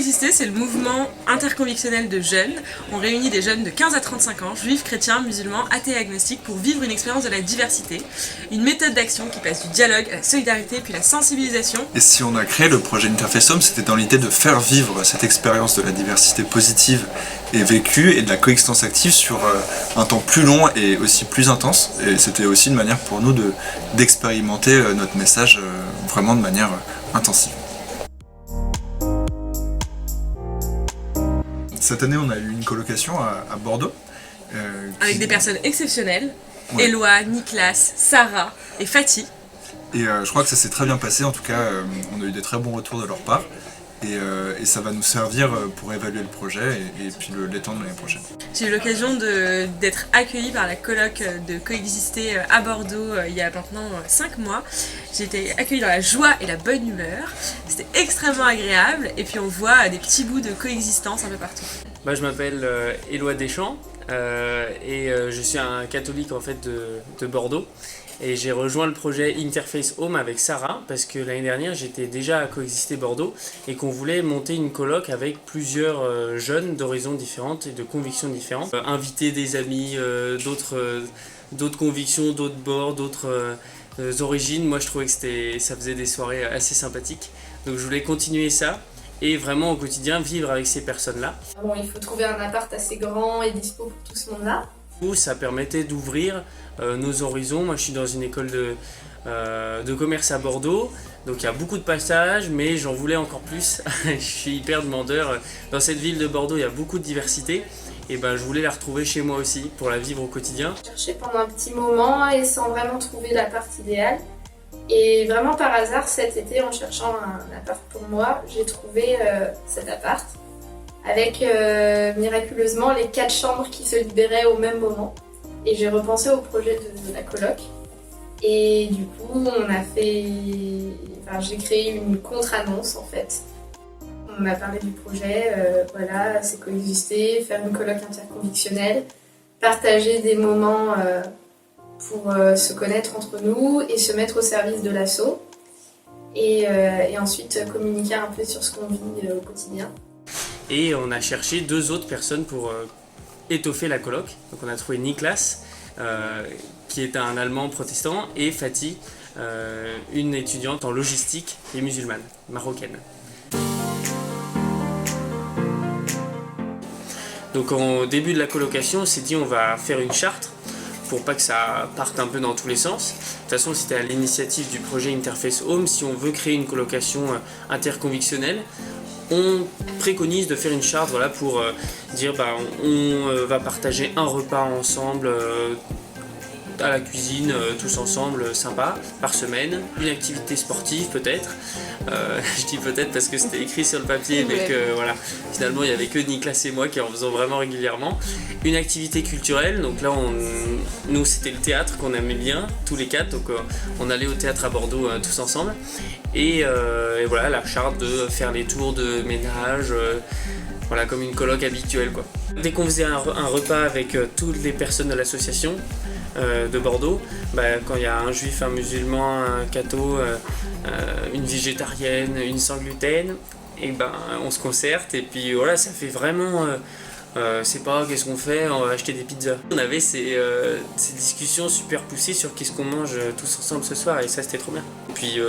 Coexister, c'est le mouvement interconvictionnel de jeunes. On réunit des jeunes de 15 à 35 ans, juifs, chrétiens, musulmans, athées et agnostiques, pour vivre une expérience de la diversité. Une méthode d'action qui passe du dialogue à la solidarité puis la sensibilisation. Et si on a créé le projet Interface Home, c'était dans l'idée de faire vivre cette expérience de la diversité positive et vécue et de la coexistence active sur un temps plus long et aussi plus intense. Et c'était aussi une manière pour nous d'expérimenter notre message vraiment de manière intensive. Cette année, on a eu une colocation à Bordeaux. Avec des personnes exceptionnelles, Ouais. Éloi, Niklas, Sarah et Fatih. Et je crois que ça s'est très bien passé, en tout cas, on a eu des très bons retours de leur part. Et ça va nous servir pour évaluer le projet et puis l'étendre l'année prochaine. J'ai eu l'occasion d'être accueillie par la coloc de Coexister à Bordeaux il y a maintenant 5 mois. J'ai été accueillie dans la joie et la bonne humeur. C'était extrêmement agréable et puis on voit des petits bouts de coexistence un peu partout. Je m'appelle Éloi Deschamps et je suis un catholique en fait de Bordeaux. Et j'ai rejoint le projet Interface Home avec Sarah parce que l'année dernière j'étais déjà à Coexister Bordeaux et qu'on voulait monter une coloc avec plusieurs jeunes d'horizons différentes et de convictions différentes. Inviter des amis d'autres convictions, d'autres bords, d'autres origines. Moi je trouvais que ça faisait des soirées assez sympathiques. Donc je voulais continuer ça et vraiment au quotidien vivre avec ces personnes-là. Bon, il faut trouver un appart assez grand et dispo pour tout ce monde-là. Ça permettait d'ouvrir nos horizons. Moi je suis dans une école de commerce à Bordeaux, donc il y a beaucoup de passages, mais j'en voulais encore plus. Je suis hyper demandeur. Dans cette ville de Bordeaux, il y a beaucoup de diversité, et je voulais la retrouver chez moi aussi, pour la vivre au quotidien. J'ai cherché pendant un petit moment et sans vraiment trouver l'appart idéal. Et vraiment par hasard, cet été, en cherchant un appart pour moi, j'ai trouvé cet appart, avec miraculeusement les 4 chambres qui se libéraient au même moment. Et j'ai repensé au projet de la coloc. Et du coup, j'ai créé une contre-annonce en fait. On m'a parlé du projet, voilà, c'est coexister, faire une coloc interconvictionnelle, partager des moments pour se connaître entre nous et se mettre au service de l'asso. Et ensuite communiquer un peu sur ce qu'on vit au quotidien. Et on a cherché 2 autres personnes pour étoffer la coloc. Donc on a trouvé Niklas, qui est un Allemand protestant, et Fatih, une étudiante en logistique et musulmane, marocaine. Donc au début de la colocation, on s'est dit on va faire une charte pour pas que ça parte un peu dans tous les sens. De toute façon, c'était à l'initiative du projet Interface Home. Si on veut créer une colocation interconvictionnelle, on préconise de faire une charte pour dire on va partager un repas ensemble à la cuisine, tous ensemble, sympa, par semaine, une activité sportive peut-être. Je dis peut-être parce que c'était écrit sur le papier, mais que finalement il n'y avait que Niklas et moi qui en faisons vraiment régulièrement. Une activité culturelle, donc là nous c'était le théâtre qu'on aimait bien, tous les 4, donc on allait au théâtre à Bordeaux tous ensemble. Et voilà, la charte de faire les tours de ménage, comme une coloc habituelle quoi. Dès qu'on faisait un repas avec toutes les personnes de l'association de Bordeaux, quand il y a un juif, un musulman, un catho, une végétarienne, une sans gluten, et on se concerte et puis voilà, ça fait vraiment c'est pas qu'est-ce qu'on fait, on va acheter des pizzas. On avait ces discussions super poussées sur qu'est-ce qu'on mange tous ensemble ce soir, et ça c'était trop bien. Et puis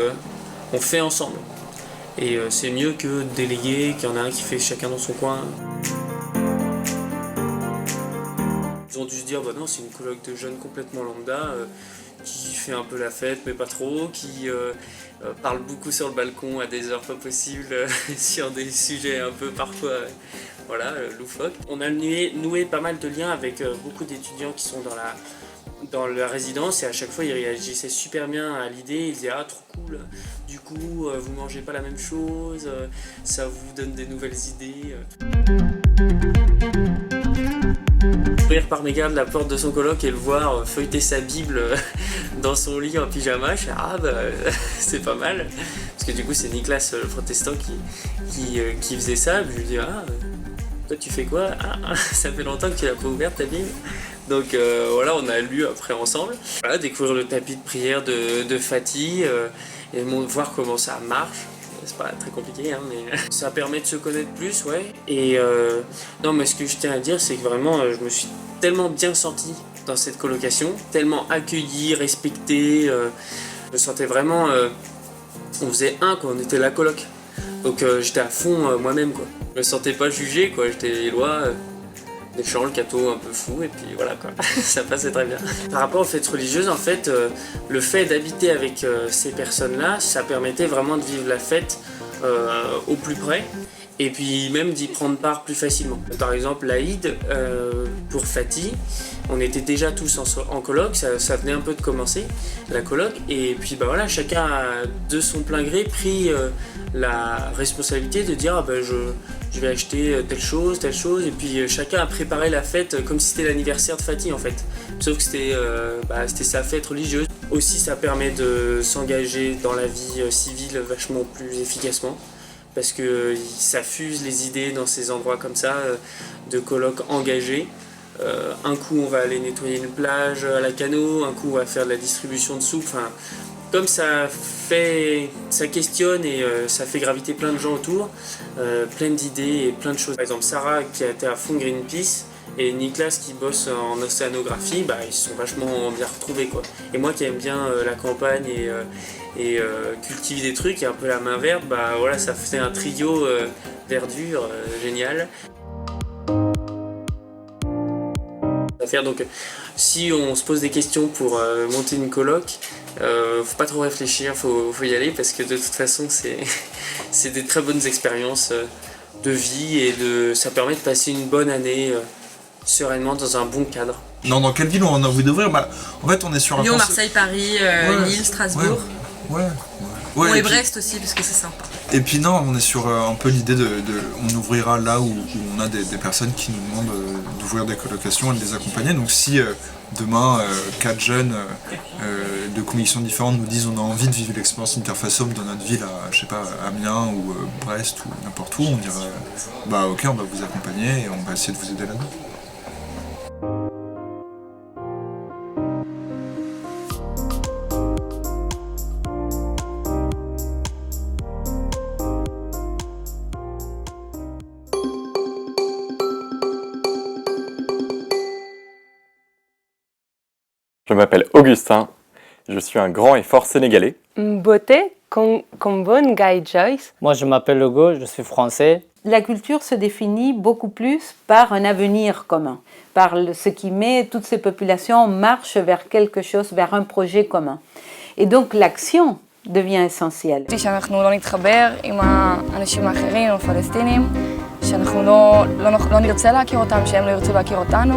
on fait ensemble, et c'est mieux que de déléguer, qu'il y en a un qui fait chacun dans son coin. Ils ont dû se dire non, c'est une coloc de jeunes complètement lambda qui fait un peu la fête mais pas trop, qui parle beaucoup sur le balcon à des heures pas possibles sur des sujets un peu parfois loufoques. On a noué pas mal de liens avec beaucoup d'étudiants qui sont dans la résidence, et à chaque fois ils réagissaient super bien à l'idée. Ils disaient trop cool, du coup vous mangez pas la même chose, ça vous donne des nouvelles idées. Ouvrir par mégarde la porte de son coloc et le voir feuilleter sa Bible dans son lit en pyjama, je suis c'est pas mal. Parce que du coup c'est Niklas le protestant qui faisait ça. Je lui dis toi tu fais quoi? Ça fait longtemps que tu l'as pas ouvert ta Bible. Donc on a lu après ensemble. Découvrir le tapis de prière de Fatih et voir comment ça marche. c'est pas très compliqué, hein, mais ça permet de se connaître plus, ouais. Et non, mais ce que je tiens à dire, c'est que vraiment, je me suis tellement bien senti dans cette colocation, tellement accueilli, respecté. Je me sentais vraiment, on faisait un, quoi, on était la coloc. Donc j'étais à fond moi-même, quoi. Je me sentais pas jugé, quoi. J'étais Éloi, méchant, le cateau un peu fou, et puis voilà, quoi. Ça passait très bien. Par rapport aux fêtes religieuses, en fait, le fait d'habiter avec ces personnes-là, ça permettait vraiment de vivre la fête au plus près, et puis même d'y prendre part plus facilement. Par exemple, l'Aïd, pour Fatih, on était déjà tous en coloc, ça venait un peu de commencer, la coloc, et puis bah voilà, chacun a de son plein gré pris la responsabilité de dire je vais acheter telle chose, et puis chacun a préparé la fête comme si c'était l'anniversaire de Fatih en fait, sauf que c'était sa fête religieuse. Aussi, ça permet de s'engager dans la vie civile vachement plus efficacement, parce que ça fuse les idées dans ces endroits comme ça, de colloques engagés. Un coup on va aller nettoyer une plage à la Cano, un coup on va faire de la distribution de soupe, enfin, comme ça questionne et ça fait graviter plein de gens autour, plein d'idées et plein de choses. Par exemple, Sarah qui a été à fond Greenpeace et Nicolas qui bosse en océanographie, bah, ils se sont vachement bien retrouvés, quoi. Et moi qui aime bien la campagne et cultiver des trucs et un peu la main verte, bah voilà, ça fait un trio verdure génial. Donc si on se pose des questions pour monter une coloc, faut pas trop réfléchir, faut y aller, parce que de toute façon c'est des très bonnes expériences de vie et ça permet de passer une bonne année sereinement dans un bon cadre. Non, dans quelle ville on a envie d'ouvrir? Bah, en fait, on est sur un Lyon, Marseille, Paris, Lille, Strasbourg. Ouais, et Brest aussi, parce que c'est sympa. Et puis non, on est sur un peu l'idée on ouvrira là où on a des personnes qui nous demandent d'ouvrir des colocations et de les accompagner. Donc si demain 4 jeunes de convictions différentes nous disent on a envie de vivre l'expérience Interface Home dans notre ville, à, je sais pas, Amiens ou Brest ou n'importe où, on dirait bah ok, on va vous accompagner et on va essayer de vous aider là-dedans. Je m'appelle Augustin, je suis un grand et fort Sénégalais. Beauté, Kombon, Guy Joyce. Moi, je m'appelle Hugo, je suis français. La culture se définit beaucoup plus par un avenir commun, par ce qui met toutes ces populations en marche vers quelque chose, vers un projet commun. Et donc l'action devient essentielle. שאנחנו לא נתחבר עם האנשים האחרים, הפלסטינים, שאנחנו לא נרצה להכיר אותם, שהם לא ירצו להכיר אותנו.